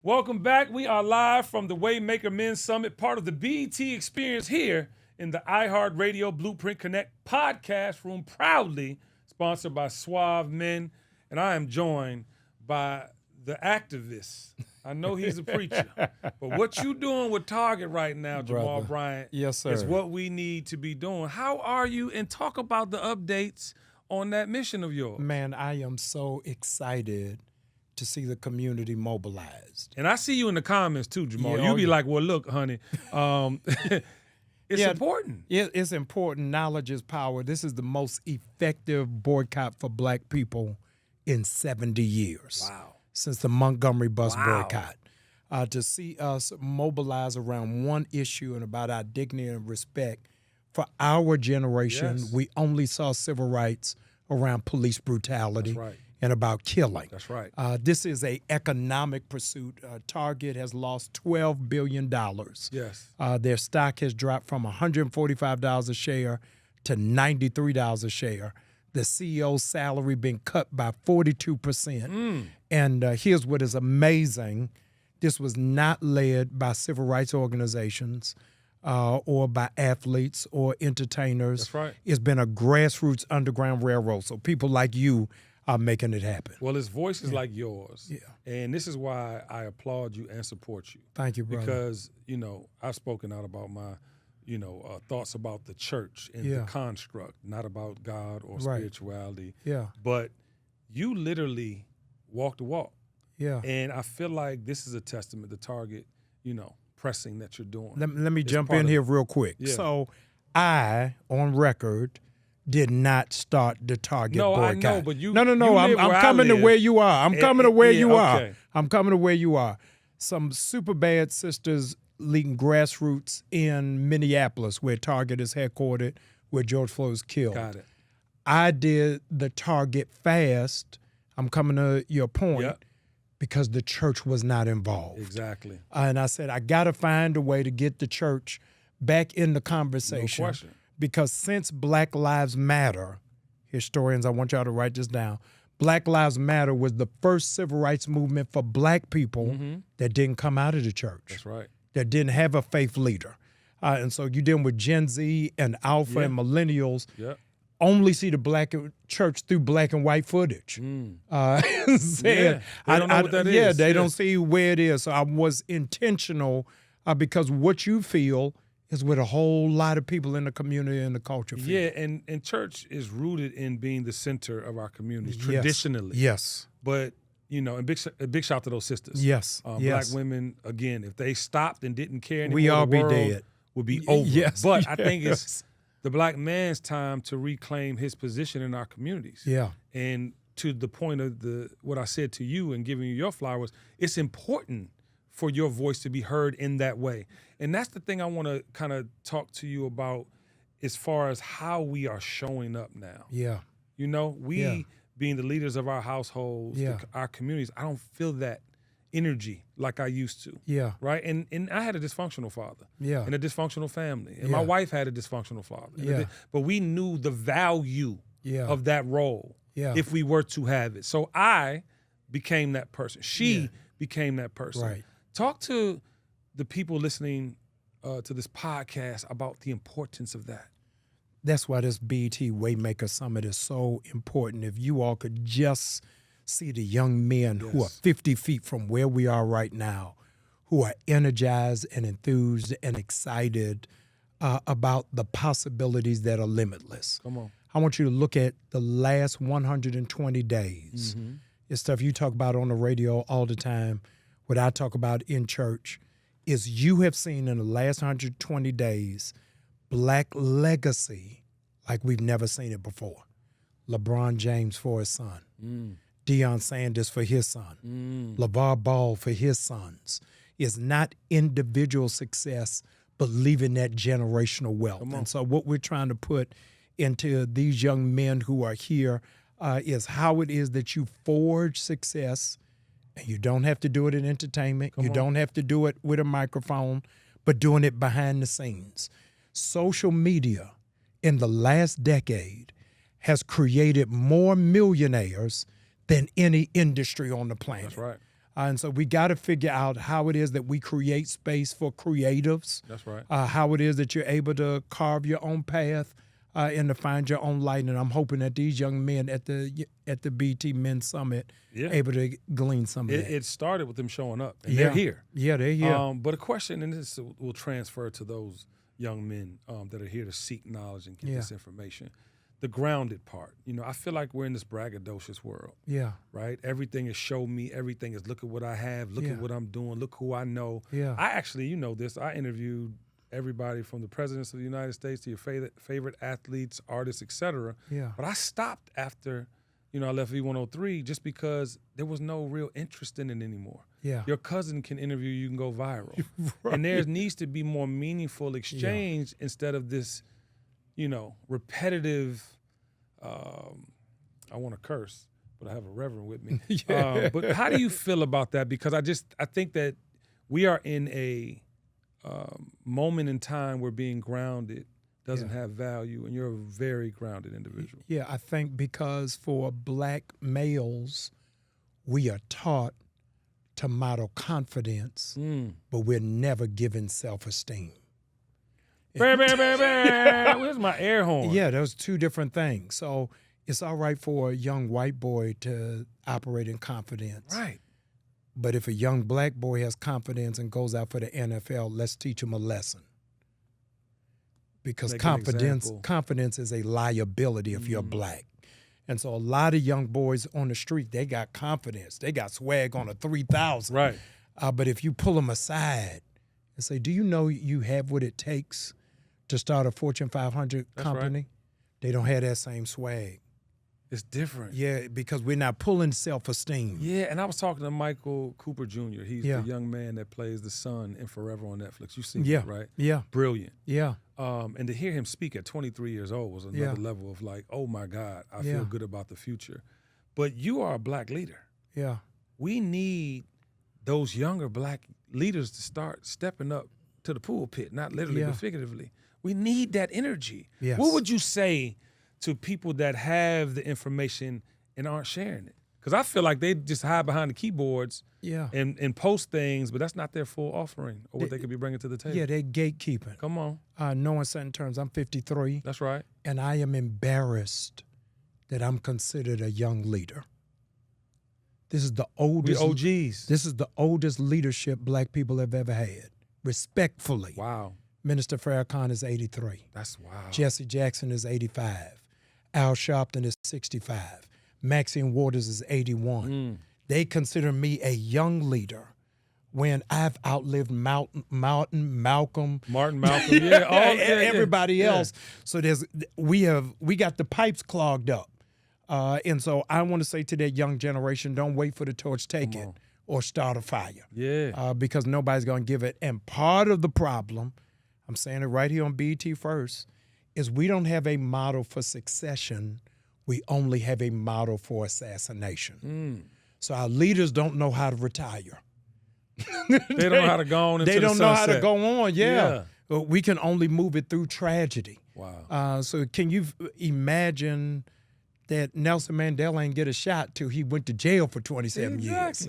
Welcome back. We are live from the WayMaker Men's Summit, part of the BET experience here in the iHeartRadio Blueprint Connect podcast room, proudly sponsored by Suave Men. And I am joined by the activist. I know he's a preacher, but what you doing with Target right now, Jamal Bryant, yes, sir, is what we need to be doing. How are you? And talk about the updates on that mission of yours. Man, I am so excited to see the community mobilized. And I see you in the comments too, Jamal. Yeah, You be like, well, look, honey, it's important. It's important. Knowledge is power. This is the most effective boycott for black people in 70 years. Wow. Since the Montgomery bus boycott. To see us mobilize around one issue and about our dignity and respect. For our generation, Yes. we only saw civil rights around police brutality. That's right. And about killing. That's right. This is an economic pursuit. Target has lost $12 billion. Yes. Their stock has dropped from $145 a share to $93 a share. The CEO's salary been cut by 42%. And here's what is amazing. This was not led by civil rights organizations or by athletes or entertainers. That's right. It's been a grassroots underground railroad. So people like you are making it happen. Well, it's voices like yours. Yeah. And this is why I applaud you and support you. Thank you, brother. Because, I've spoken out about my, thoughts about the church and the construct, not about God or spirituality. Yeah. But you literally walk the walk. Yeah. And I feel like this is a testament to Target, pressing that you're doing. Let me jump in here real quick. Yeah. So I, on record, did not start the Target boycott. I know, but you. No. You I'm live where coming I to live. where you are. I'm coming to where you are. Okay. I'm coming to where you are. Some super bad sisters leading grassroots in Minneapolis, where Target is headquartered, where George Floyd was killed. Got it. I did the Target fast. I'm coming to your point. Yep. Because the church was not involved. Exactly. And I said, I got to find a way to get the church back in the conversation. No question. Because since Black Lives Matter, historians, I want y'all to write this down, Black Lives Matter was the first civil rights movement for black people that didn't come out of the church. That's right. That didn't have a faith leader. And so you dealing with Gen Z and Alpha and Millennials. Yep. Only see the black church through black and white footage. They don't know what that is. Yeah, they don't see where it is. So I was intentional because what you feel is what a whole lot of people in the community and the culture feel. Yeah, and church is rooted in being the center of our communities traditionally. Yes. But, and big shout to those sisters. Yes. Black women, again, if they stopped and didn't care anymore, we all the be world dead. would be over. Yes. But I think it's the black man's time to reclaim his position in our communities. Yeah. And to the point of what I said to you and giving you your flowers, it's important for your voice to be heard in that way. And that's the thing I want to kind of talk to you about as far as how we are showing up now. Yeah. We being the leaders of our households, our communities, I don't feel that energy like I used to. Yeah. Right? And I had a dysfunctional father. Yeah. And a dysfunctional family. And my wife had a dysfunctional father. Yeah. But we knew the value of that role if we were to have it. So I became that person. She became that person. Right. Talk to the people listening to this podcast about the importance of that. That's why this BET WayMaker Summit is so important. If you all could just see the young men who are 50 feet from where we are right now, who are energized and enthused and excited about the possibilities that are limitless. Come on. I want you to look at the last 120 days. It's stuff you talk about on the radio all the time, what I talk about in church, is you have seen in the last 120 days black legacy like we've never seen it before. LeBron James for his son. Deion Sanders for his son. LeVar Ball for his sons. It's not individual success, but leaving that generational wealth. And so what we're trying to put into these young men who are here is how it is that you forge success. And you don't have to do it in entertainment. You don't have to do it with a microphone, but doing it behind the scenes. Social media in the last decade has created more millionaires than any industry on the planet. That's right. And so we got to figure out how it is that we create space for creatives. That's right. How it is that you're able to carve your own path and to find your own light. And I'm hoping that these young men at the BT Men's Summit able to glean some of that. It started with them showing up, and they're here. Yeah, they're here. But a question, and this will transfer to those young men that are here to seek knowledge and get this information. The grounded part. I feel like we're in this braggadocious world. Yeah. Right? Everything is show me. Everything is look at what I have. Look at what I'm doing. Look who I know. Yeah. I actually, this, I interviewed everybody from the presidents of the United States to your favorite athletes, artists, etc. Yeah. But I stopped after, I left V103 just because there was no real interest in it anymore. Yeah. Your cousin can interview you, can go viral. Right. And there needs to be more meaningful exchange instead of this, repetitive, I want to curse, but I have a reverend with me. But how do you feel about that? Because I think that we are in a moment in time where being grounded doesn't have value, and you're a very grounded individual. Yeah, I think because for black males, we are taught to model confidence, but we're never given self-esteem. Where's my air horn? Yeah, those two different things. So it's all right for a young white boy to operate in confidence. Right. But if a young black boy has confidence and goes out for the NFL, let's teach him a lesson. Because confidence is a liability if you're black. And so a lot of young boys on the street, they got confidence. They got swag on a 3,000. Right. But if you pull them aside and say, do you know you have what it takes to start a Fortune 500 company? They don't have that same swag. It's different. Yeah, because we're not pulling self-esteem. Yeah, and I was talking to Michael Cooper Jr. He's the young man that plays the son in Forever on Netflix. You've seen it, right? Yeah. Brilliant. Yeah. And to hear him speak at 23 years old was another level of like, oh my God, I feel good about the future. But you are a black leader. Yeah. We need those younger black leaders to start stepping up to the pulpit, not literally but figuratively. We need that energy. Yes. What would you say to people that have the information and aren't sharing it? Because I feel like they just hide behind the keyboards and post things, but that's not their full offering or what they could be bringing to the table. Yeah, they're gatekeeping. Come on. Knowing certain terms. I'm 53. That's right. And I am embarrassed that I'm considered a young leader. This is the oldest. We OGs. This is the oldest leadership black people have ever had. Respectfully. Wow. Minister Farrakhan is 83. That's wow. Jesse Jackson is 85. Al Sharpton is 65. Maxine Waters is 81. They consider me a young leader when I've outlived Martin, Malcolm, everybody else. So we got the pipes clogged up. And so I want to say to that young generation, don't wait for the torch taken or start a fire. Yeah. Because nobody's going to give it. And part of the problem, I'm saying it right here on BET First, is we don't have a model for succession. We only have a model for assassination. So our leaders don't know how to retire. They don't know how to go on into They the don't know how to sunset. go on, We can only move it through tragedy. Wow. So can you imagine that Nelson Mandela ain't get a shot till he went to jail for 27 years?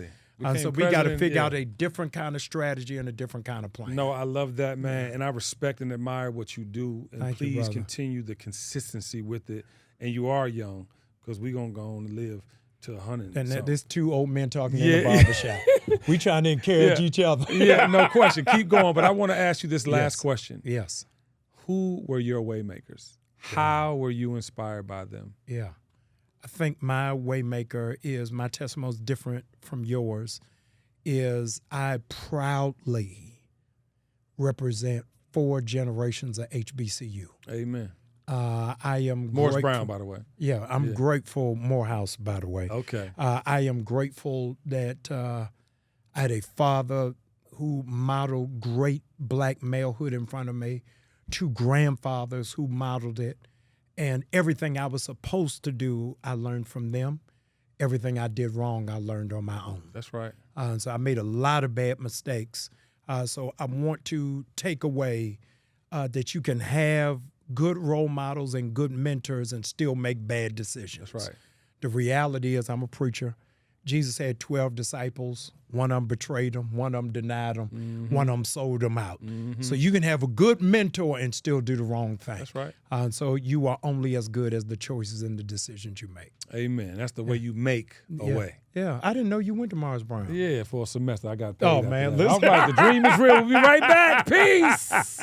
So we got to figure out a different kind of strategy and a different kind of plan. No, I love that, man. And I respect and admire what you do. And Thank you, please brother. continue the consistency with it. And you are young because we're going to go on to live to 100. And so. there's two old men talking in the barbershop. We trying to encourage each other. Yeah, no question. Keep going. But I want to ask you this last question. Yes. Who were your WayMakers? How were you inspired by them? Yeah. I think my WayMaker is, my testimony is different from yours, is I proudly represent 4 generations of HBCU. Amen. I am Morris grateful. Brown, by the way. Yeah, I'm grateful. Morehouse, by the way. Okay. I am grateful that I had a father who modeled great black malehood in front of me, 2 grandfathers who modeled it, and everything I was supposed to do, I learned from them. Everything I did wrong, I learned on my own. That's right. So I made a lot of bad mistakes. So I want to take away that you can have good role models and good mentors and still make bad decisions. That's right. The reality is I'm a preacher. Jesus had 12 disciples. One of them betrayed him. One of them denied him. One of them sold him out. So you can have a good mentor and still do the wrong thing. That's right. So you are only as good as the choices and the decisions you make. Amen. That's the way you make a way. Yeah, I didn't know you went to Mars Brown. Yeah, for a semester. I got paid. Oh, after man, that. All listen. right, the dream is real. We'll be right back. Peace.